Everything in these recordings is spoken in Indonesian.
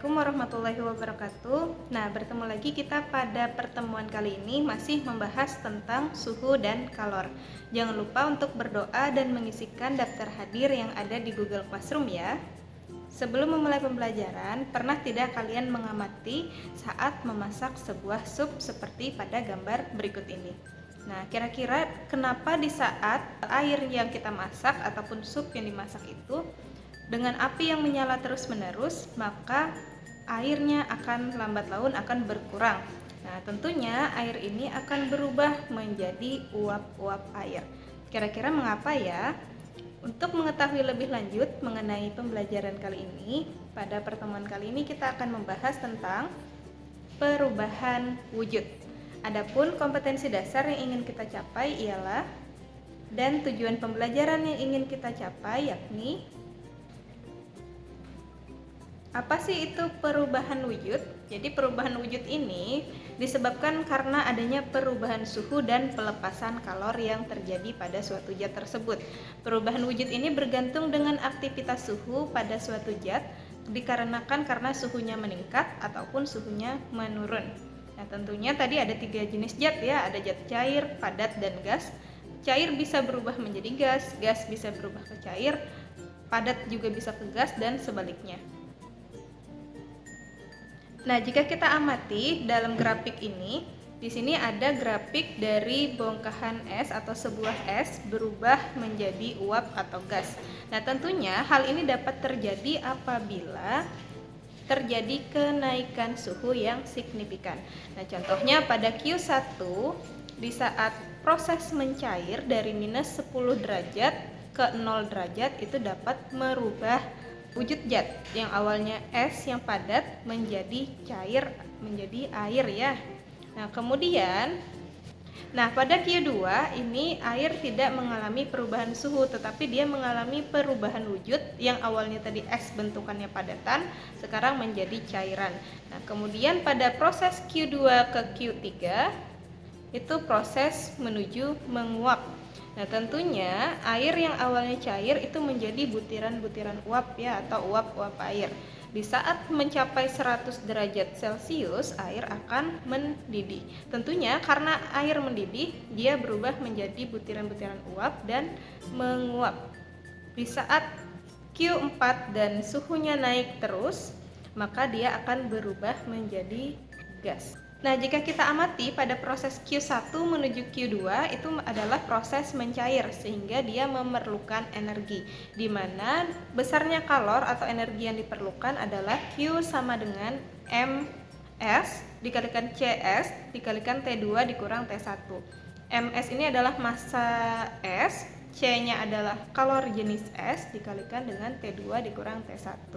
Assalamualaikum warahmatullahi wabarakatuh. Nah, bertemu lagi kita pada pertemuan kali ini masih membahas tentang suhu dan kalor. Jangan lupa untuk berdoa dan mengisikan daftar hadir yang ada di Google Classroom ya. Sebelum memulai pembelajaran, pernah tidak kalian mengamati saat memasak sebuah sup seperti pada gambar berikut ini? Nah, kira-kira kenapa di saat air yang kita masak ataupun sup yang dimasak itu dengan api yang menyala terus-menerus, maka airnya akan lambat laun akan berkurang. Nah, tentunya air ini akan berubah menjadi uap-uap air. Kira-kira mengapa ya? Untuk mengetahui lebih lanjut mengenai pembelajaran kali ini, pada pertemuan kali ini kita akan membahas tentang perubahan wujud. Adapun kompetensi dasar yang ingin kita capai ialah dan tujuan pembelajaran yang ingin kita capai yakni apa sih itu perubahan wujud? Jadi perubahan wujud ini disebabkan karena adanya perubahan suhu dan pelepasan kalor yang terjadi pada suatu zat tersebut. Perubahan wujud ini bergantung dengan aktivitas suhu pada suatu zat dikarenakan karena suhunya meningkat ataupun suhunya menurun. Nah, tentunya tadi ada 3 jenis zat ya, ada zat cair, padat, dan gas. Cair bisa berubah menjadi gas bisa berubah ke cair, padat juga bisa ke gas dan sebaliknya. Nah, jika kita amati dalam grafik ini, di sini ada grafik dari bongkahan es atau sebuah es berubah menjadi uap atau gas. Nah, tentunya hal ini dapat terjadi apabila terjadi kenaikan suhu yang signifikan. Nah, contohnya pada Q1 di saat proses mencair dari minus 10 derajat ke 0 derajat itu dapat merubah wujud zat yang awalnya es yang padat menjadi cair, menjadi air ya. Nah, kemudian pada Q2 ini air tidak mengalami perubahan suhu, tetapi dia mengalami perubahan wujud yang awalnya tadi es bentukannya padatan, sekarang menjadi cairan. Nah, kemudian pada proses Q2 ke Q3 itu proses menuju menguap. Nah, tentunya air yang awalnya cair itu menjadi butiran-butiran uap ya, atau uap-uap air. Di saat mencapai 100 derajat Celcius, air akan mendidih. Tentunya karena air mendidih, dia berubah menjadi butiran-butiran uap dan menguap. Di saat Q4 dan suhunya naik terus, maka dia akan berubah menjadi gas. Nah, jika kita amati pada proses Q1 menuju Q2 itu adalah proses mencair sehingga dia memerlukan energi, di mana besarnya kalor atau energi yang diperlukan adalah Q sama dengan MS dikalikan CS dikalikan T2 dikurang T1. MS ini adalah massa es, C-nya adalah kalor jenis es dikalikan dengan T2 dikurang T1.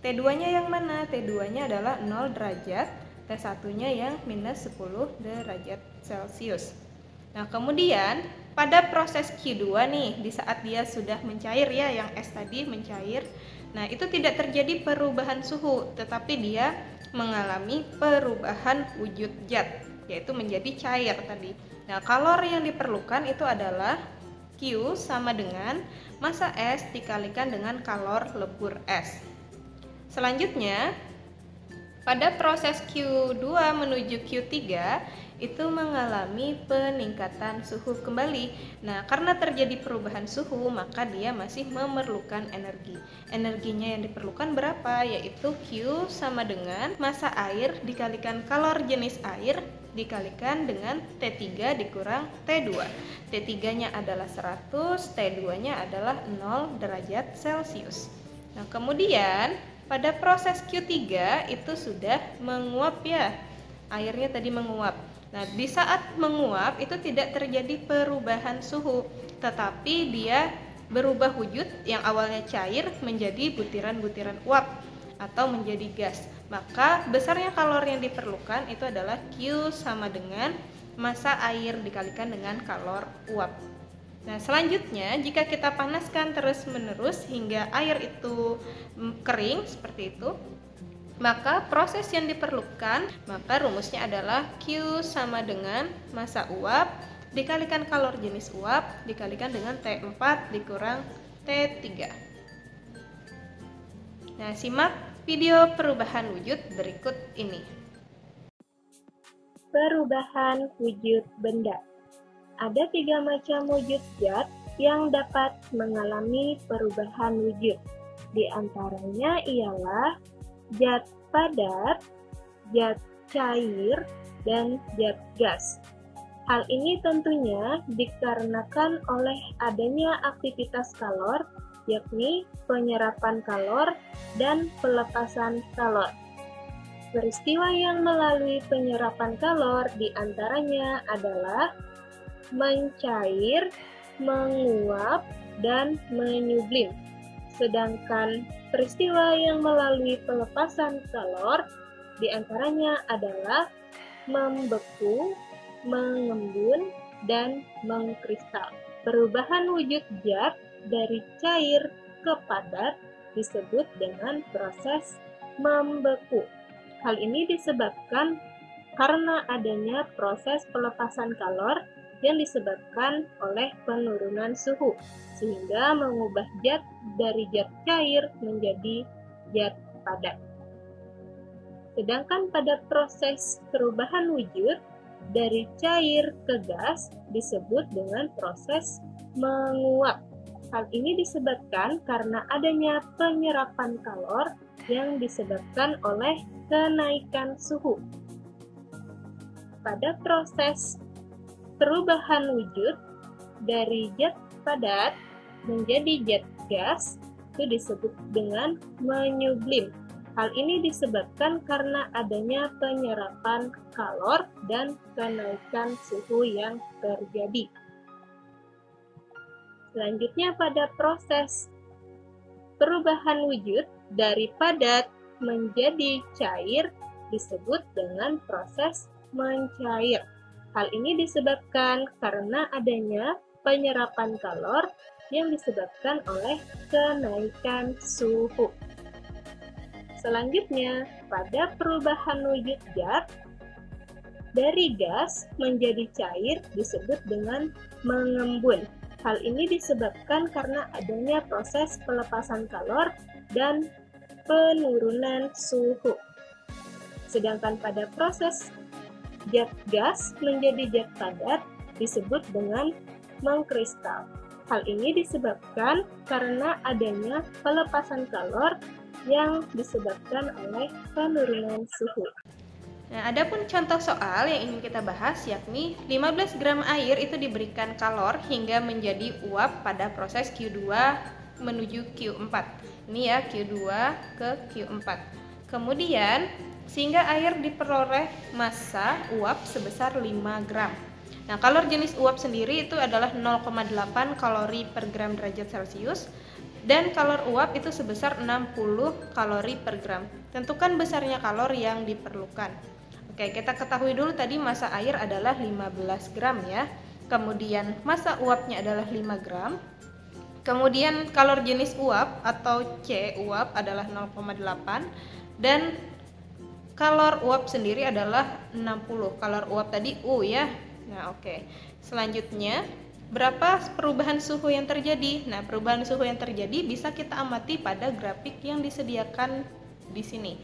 T2-nya yang mana? T2-nya adalah 0 derajat, T1-nya yang minus 10 derajat Celcius. Nah, kemudian pada proses Q2 nih, di saat dia sudah mencair ya, yang es tadi mencair, nah itu tidak terjadi perubahan suhu, tetapi dia mengalami perubahan wujud zat, yaitu menjadi cair tadi. Nah, kalor yang diperlukan itu adalah Q sama dengan massa es dikalikan dengan kalor lebur es. Selanjutnya, pada proses Q2 menuju Q3 itu mengalami peningkatan suhu kembali. Nah, karena terjadi perubahan suhu, maka dia masih memerlukan energi. Energinya yang diperlukan berapa? Yaitu Q sama dengan massa air dikalikan kalor jenis air dikalikan dengan T3 dikurang T2. T3-nya adalah 100, T2-nya adalah 0 derajat Celcius. Nah, kemudian pada proses Q3 itu sudah menguap ya, airnya tadi menguap. Nah, di saat menguap itu tidak terjadi perubahan suhu, tetapi dia berubah wujud yang awalnya cair menjadi butiran-butiran uap atau menjadi gas. Maka besarnya kalor yang diperlukan itu adalah Q sama dengan massa air dikalikan dengan kalor uap. Nah, selanjutnya jika kita panaskan terus-menerus hingga air itu kering seperti itu, maka proses yang diperlukan, maka rumusnya adalah Q sama dengan massa uap dikalikan kalor jenis uap dikalikan dengan T4 dikurang T3. Nah, simak video perubahan wujud berikut ini. Perubahan wujud benda. Ada 3 macam wujud zat yang dapat mengalami perubahan wujud. Di antaranya ialah zat padat, zat cair, dan zat gas. Hal ini tentunya dikarenakan oleh adanya aktivitas kalor, yakni penyerapan kalor dan pelepasan kalor. Peristiwa yang melalui penyerapan kalor diantaranya adalah mencair, menguap, dan menyublim. Sedangkan peristiwa yang melalui pelepasan kalor diantaranya adalah membeku, mengembun, dan mengkristal. Perubahan wujud zat dari cair ke padat disebut dengan proses membeku. Hal ini disebabkan karena adanya proses pelepasan kalor yang disebabkan oleh penurunan suhu, sehingga mengubah zat dari zat cair menjadi zat padat. Sedangkan pada proses perubahan wujud dari cair ke gas disebut dengan proses menguap. Hal ini disebabkan karena adanya penyerapan kalor yang disebabkan oleh kenaikan suhu. Pada proses perubahan wujud dari zat padat menjadi zat gas itu disebut dengan menyublim. Hal ini disebabkan karena adanya penyerapan kalor dan kenaikan suhu yang terjadi. Selanjutnya pada proses perubahan wujud dari padat menjadi cair disebut dengan proses mencair. Hal ini disebabkan karena adanya penyerapan kalor yang disebabkan oleh kenaikan suhu. Selanjutnya, pada perubahan wujud zat dari gas menjadi cair disebut dengan mengembun. Hal ini disebabkan karena adanya proses pelepasan kalor dan penurunan suhu. Sedangkan pada proses zat gas menjadi zat padat disebut dengan mengkristal. Hal ini disebabkan karena adanya pelepasan kalor yang disebabkan oleh penurunan suhu. Nah, adapun contoh soal yang ingin kita bahas yakni 15 gram air itu diberikan kalor hingga menjadi uap pada proses Q2 menuju Q4. Ini ya Q2 ke Q4. Kemudian sehingga air diperoleh massa uap sebesar 5 gram. Nah, kalor jenis uap sendiri itu adalah 0,8 kalori per gram derajat Celcius dan kalor uap itu sebesar 60 kalori per gram. Tentukan besarnya kalor yang diperlukan. Oke, kita ketahui dulu tadi massa air adalah 15 gram ya. Kemudian massa uapnya adalah 5 gram. Kemudian kalor jenis uap atau C uap adalah 0,8 dan kalor uap sendiri adalah 60. Kalor uap tadi U ya. Nah, oke. Selanjutnya, berapa perubahan suhu yang terjadi? Nah, perubahan suhu yang terjadi bisa kita amati pada grafik yang disediakan di sini.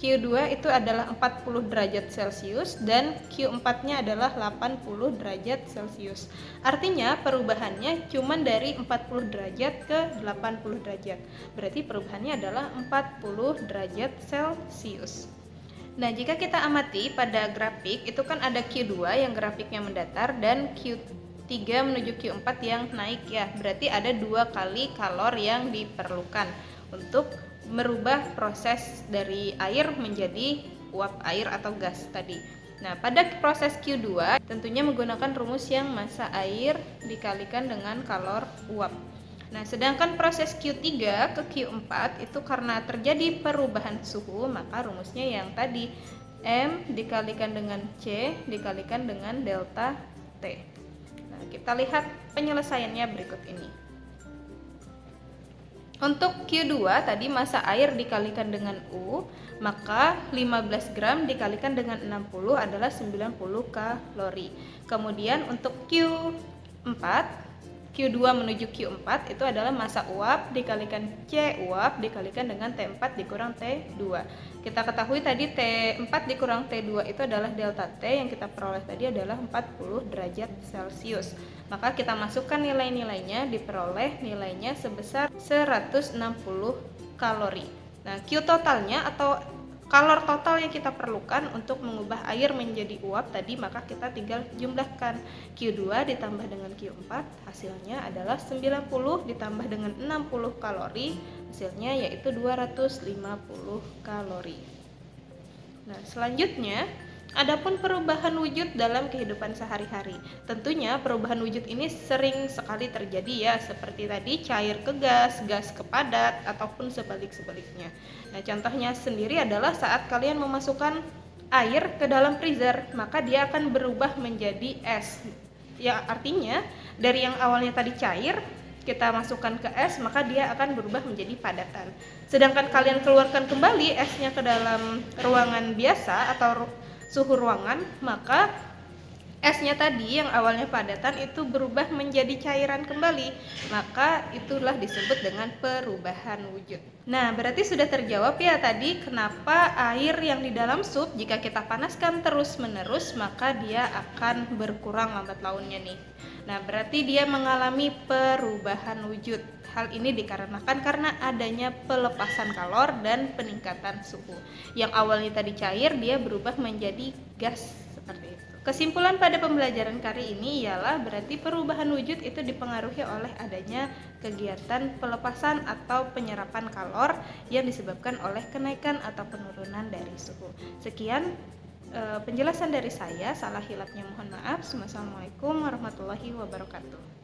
Q2 itu adalah 40 derajat Celcius dan Q4-nya adalah 80 derajat Celcius. Artinya perubahannya cuma dari 40 derajat ke 80 derajat. Berarti perubahannya adalah 40 derajat Celcius. Nah, jika kita amati pada grafik itu kan ada Q2 yang grafiknya mendatar dan Q3 menuju Q4 yang naik ya. Berarti ada 2 kali kalor yang diperlukan untuk merubah proses dari air menjadi uap air atau gas tadi. Nah, pada proses Q2 tentunya menggunakan rumus yang massa air dikalikan dengan kalor uap. Nah, sedangkan proses Q3 ke Q4 itu karena terjadi perubahan suhu, maka rumusnya yang tadi M dikalikan dengan C dikalikan dengan delta T. Nah, kita lihat penyelesaiannya berikut ini. Untuk Q2 tadi massa air dikalikan dengan U, maka 15 gram dikalikan dengan 60 adalah 90 kalori. Kemudian untuk Q4 Q2 menuju Q4 itu adalah massa uap dikalikan C uap dikalikan dengan T4 dikurang T2. Kita ketahui tadi T4 dikurang T2 itu adalah delta T, yang kita peroleh tadi adalah 40 derajat Celcius. Maka kita masukkan nilai-nilainya, diperoleh nilainya sebesar 160 kalori. Nah, Q totalnya atau kalor total yang kita perlukan untuk mengubah air menjadi uap tadi, maka kita tinggal jumlahkan Q2 ditambah dengan Q4, hasilnya adalah 90 ditambah dengan 60 kalori, hasilnya yaitu 250 kalori. Nah, selanjutnya adapun perubahan wujud dalam kehidupan sehari-hari. Tentunya perubahan wujud ini sering sekali terjadi ya, seperti tadi cair ke gas, gas ke padat, ataupun sebalik-sebaliknya. Nah, contohnya sendiri adalah saat kalian memasukkan air ke dalam freezer, maka dia akan berubah menjadi es. Ya, artinya dari yang awalnya tadi cair, kita masukkan ke es, maka dia akan berubah menjadi padatan. Sedangkan kalian keluarkan kembali esnya ke dalam ruangan biasa atau suhu ruangan, maka esnya tadi yang awalnya padatan itu berubah menjadi cairan kembali, maka itulah disebut dengan perubahan wujud. Nah, berarti sudah terjawab ya tadi kenapa air yang di dalam sup jika kita panaskan terus-menerus maka dia akan berkurang lambat launnya nih. Nah, berarti dia mengalami perubahan wujud. Hal ini dikarenakan karena adanya pelepasan kalor dan peningkatan suhu. Yang awalnya tadi cair, dia berubah menjadi gas seperti itu. Kesimpulan pada pembelajaran kali ini ialah berarti perubahan wujud itu dipengaruhi oleh adanya kegiatan pelepasan atau penyerapan kalor yang disebabkan oleh kenaikan atau penurunan dari suhu. Sekian penjelasan dari saya, salah hilapnya mohon maaf. Wassalamualaikum warahmatullahi wabarakatuh.